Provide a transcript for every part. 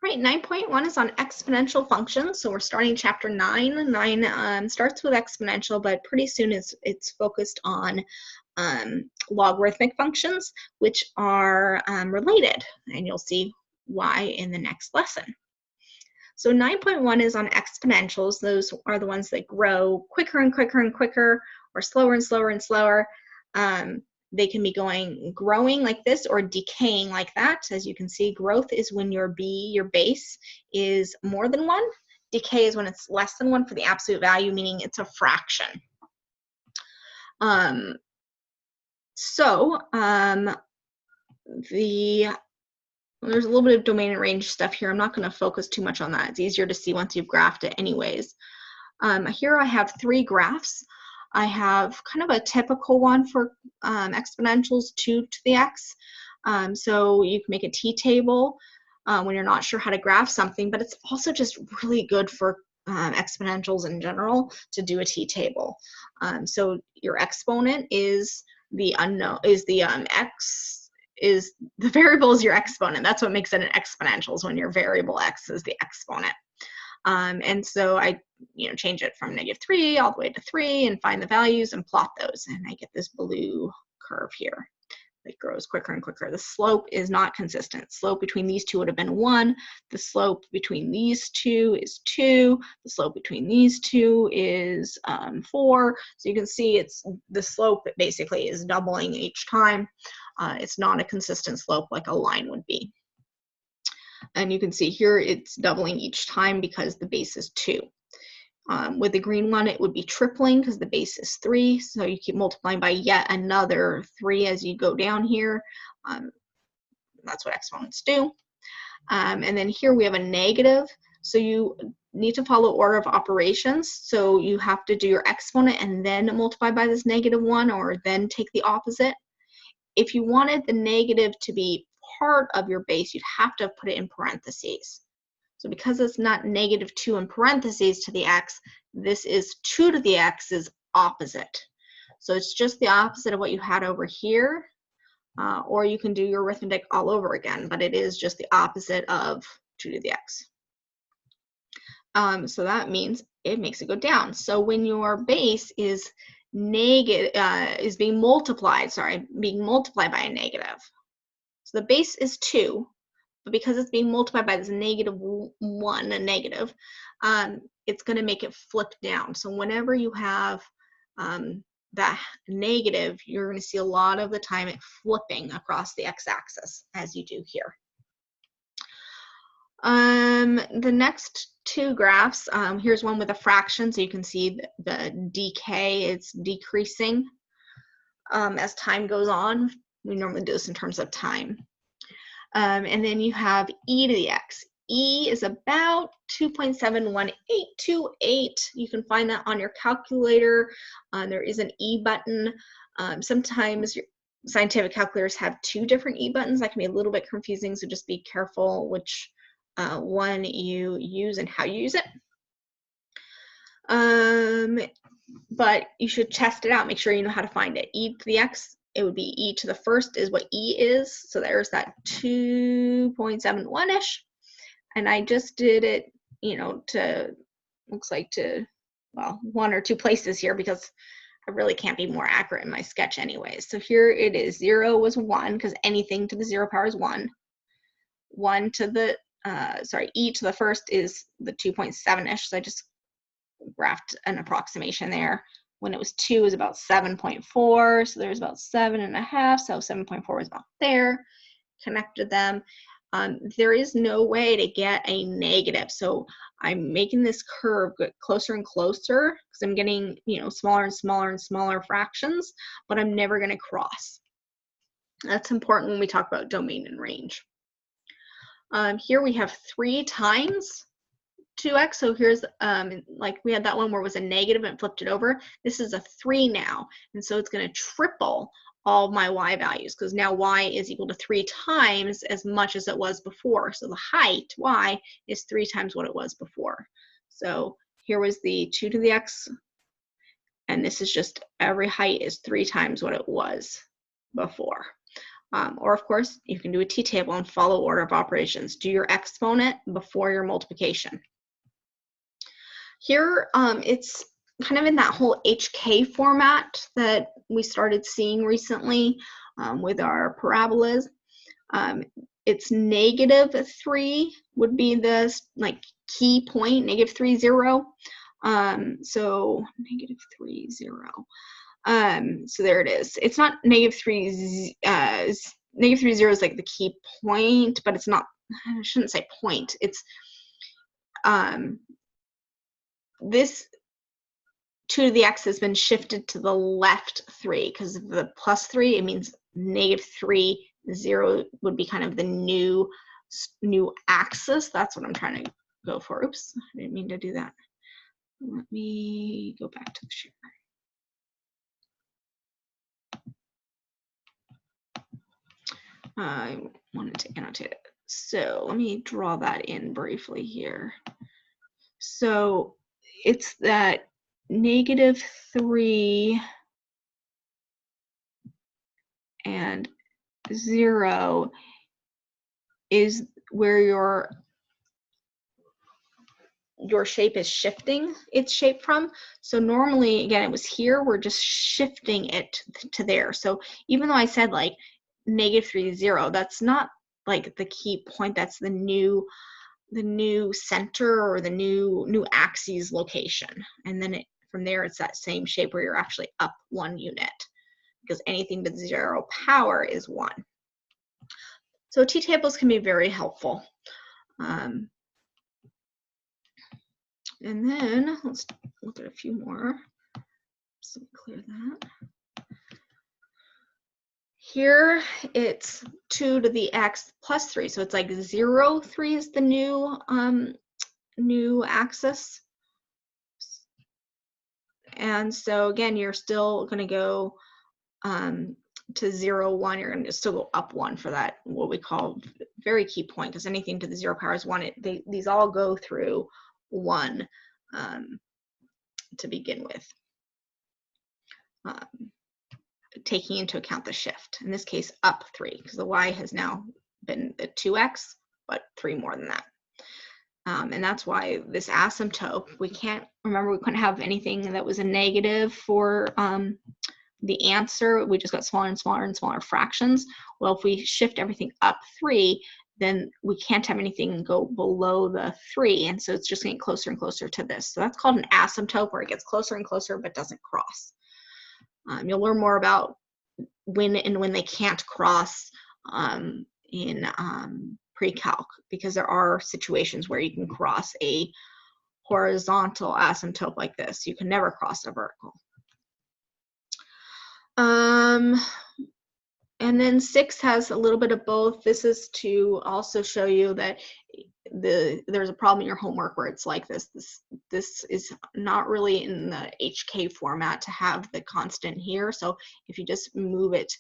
Right, 9.1 is on exponential functions. So we're starting chapter 9. 9 starts with exponential, but pretty soon it's focused on logarithmic functions, which are related. And you'll see why in the next lesson. So 9.1 is on exponentials. Those are the ones that grow quicker and quicker and quicker, or slower and slower and slower. They can be growing like this or decaying like that. As you can see, growth is when your base, is more than 1. Decay is when it's less than 1 for the absolute value, meaning it's a fraction. There's a little bit of domain and range stuff here. I'm not going to focus too much on that. It's easier to see once you've graphed it anyways. Here I have 3 graphs. I have kind of a typical one for exponentials, 2 to the x. So you can make a t-table when you're not sure how to graph something, but it's also just really good for exponentials in general to do a t-table. So your exponent is the unknown, is the the variable is your exponent. That's what makes it an exponential, is when your variable x is the exponent. And so I change it from -3 all the way to 3 and find the values and plot those, and I get this blue curve here. It grows quicker and quicker. The slope is not consistent. Slope between these two would have been 1. The slope between these two is 2. The slope between these two is 4. So you can see the slope basically is doubling each time. It's not a consistent slope like a line would be. And you can see here it's doubling each time because the base is 2. With the green one, it would be tripling because the base is 3. So you keep multiplying by yet another 3 as you go down here. That's what exponents do. And then here we have a negative. So you need to follow order of operations. So you have to do your exponent and then multiply by this -1, or then take the opposite. If you wanted the negative to be part of your base, you'd have to put it in parentheses. So because it's not -2 in parentheses to the x, this is 2 to the x's opposite. So it's just the opposite of what you had over here, or you can do your arithmetic all over again, but it is just the opposite of 2 to the x. So that means it makes it go down. So when your base is being multiplied by a negative. So the base is 2, but because it's being multiplied by this -1, a negative, it's going to make it flip down. So whenever you have that negative, you're going to see a lot of the time it flipping across the x-axis, as you do here. The next 2 graphs, here's one with a fraction, so you can see the decay, it's decreasing as time goes on. We normally do this in terms of time. And then you have e to the x. E is about 2.71828. You can find that on your calculator. There is an E button. Sometimes your scientific calculators have 2 different E buttons. That can be a little bit confusing, so just be careful which one you use and how you use it. But you should test it out, make sure you know how to find it. E to the x, it would be e to the first is what e is. So there's that 2.71-ish. And I just did it, looks like to 1 or 2 places here, because I really can't be more accurate in my sketch anyways. So here it is, 0 was 1, because anything to the 0 power is 1. 1 to the, e to the first is the 2.7-ish, so I just graphed an approximation there. When it was 2, it was about 7.4, so there's about 7.5, so 7.4 is about there. Connected them. There is no way to get a negative, so I'm making this curve get closer and closer because I'm getting smaller and smaller and smaller fractions, but I'm never going to cross. That's important when we talk about domain and range. Here we have 3 times 2x, so here's like we had that one where it was a negative and flipped it over. This is a 3 now, and so it's going to triple all my y values, because now y is equal to 3 times as much as it was before. So the height, y, is 3 times what it was before. So here was the 2 to the x, and this is just every height is 3 times what it was before. Or of course, you can do a t-table and follow order of operations. Do your exponent before your multiplication. Here, it's kind of in that whole HK format that we started seeing recently with our parabolas. It's -3 would be the key point, -3, 0. So -3, 0. So there it is. It's not -3, -3, 0 is like the key point, but it's not, I shouldn't say point. It's this 2 to the x has been shifted to the left 3 because of the +3. It means -3, 0 would be kind of the new axis. That's what I'm trying to go for. Oops, I didn't mean to do that. Let me go back to the share. I wanted to annotate it. So let me draw that in briefly here. So it's that -3 and 0 is where your shape is shifting its shape from. So normally, again, it was here, we're just shifting it to there. So even though I said like -3, 0, that's not like the key point, that's the new center or the new axis location. And then from there, it's that same shape where you're actually up 1 unit, because anything to the 0 power is 1. So t-tables can be very helpful. And then let's look at a few more. So clear that. Here it's 2 to the x plus 3. So it's like 0, 3 is the new axis. And so again, you're still going to go to 0, 1. You're going to still go up 1 for that, what we call very key point, because anything to the 0 power is 1. These all go through 1 to begin with, taking into account the shift. In this case, up 3, because the y has now been the 2x, but 3 more than that. And that's why this asymptote, we couldn't have anything that was a negative for the answer. We just got smaller and smaller and smaller fractions. Well, if we shift everything up 3, then we can't have anything go below the 3, and so it's just getting closer and closer to this. So that's called an asymptote, where it gets closer and closer but doesn't cross. You'll learn more about when they can't cross in pre-calc, because there are situations where you can cross a horizontal asymptote like this. You can never cross a vertical. And then 6 has a little bit of both. This is to also show you that there's a problem in your homework where it's like this. This is not really in the HK format to have the constant here. So if you just move it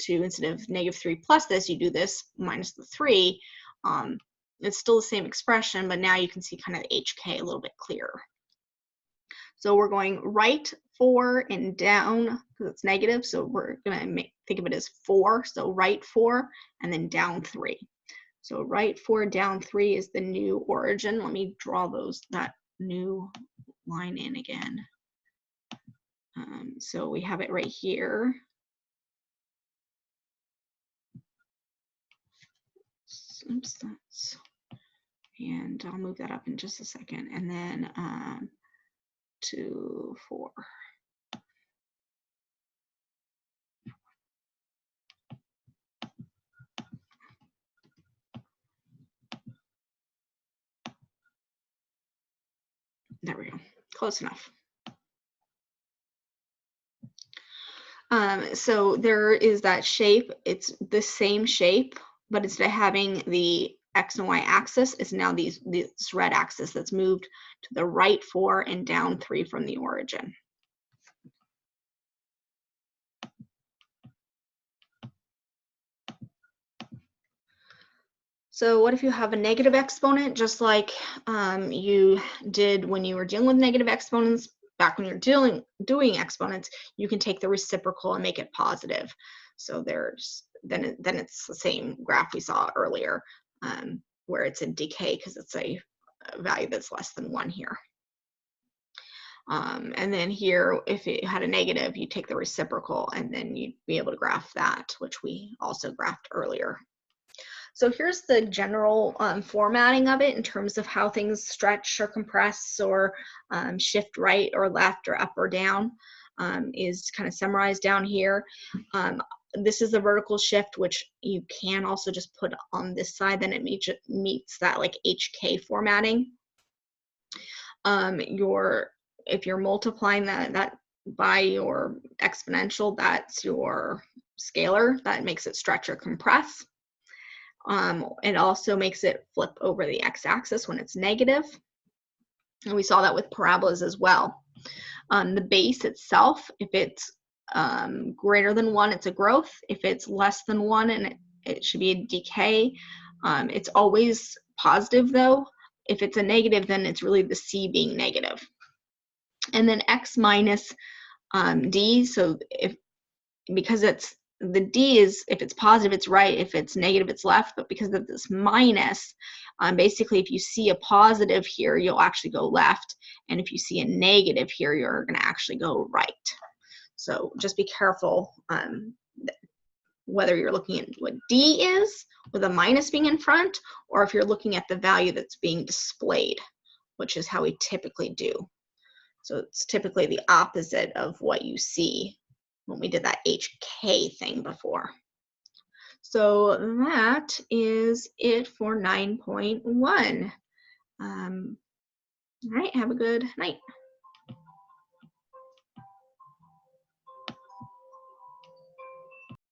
to, instead of -3 plus this, you do this minus the 3. It's still the same expression, but now you can see kind of the HK a little bit clearer. So we're going right 4 and down, because it's negative, so we're going to think of it as 4. So right 4 and then down 3. So right 4, down 3 is the new origin. Let me draw that new line in again. So we have it right here. Oops, and I'll move that up in just a second. And then 2, 4. There we go. Close enough. So there is that shape. It's the same shape, but instead of having the x and y axis, it's now this red axis that's moved to the right 4 and down 3 from the origin. So what if you have a negative exponent, just like you did when you were dealing with negative exponents? Back when you're doing exponents, you can take the reciprocal and make it positive. So there's then it's the same graph we saw earlier, where it's in decay because it's a value that's less than 1 here. And then here, if it had a negative, you take the reciprocal, and then you'd be able to graph that, which we also graphed earlier. So here's the general formatting of it in terms of how things stretch or compress or shift right or left or up or down, is kind of summarized down here. This is the vertical shift, which you can also just put on this side, then it meets that like HK formatting. If you're multiplying that by your exponential, that's your scalar. That makes it stretch or compress. It also makes it flip over the x-axis when it's negative. And we saw that with parabolas as well. The base itself, if it's greater than 1, it's a growth. If it's less than 1, and it should be a decay. It's always positive though. If it's a negative, then it's really the C being negative. And then x minus d, so because it's the d is, if it's positive, it's right. If it's negative, it's left. But because of this minus, basically, if you see a positive here, you'll actually go left. And if you see a negative here, you're going to actually go right. So just be careful whether you're looking at what d is, with a minus being in front, or if you're looking at the value that's being displayed, which is how we typically do. So it's typically the opposite of what you see when we did that HK thing before. So that is it for 9.1. All right, have a good night.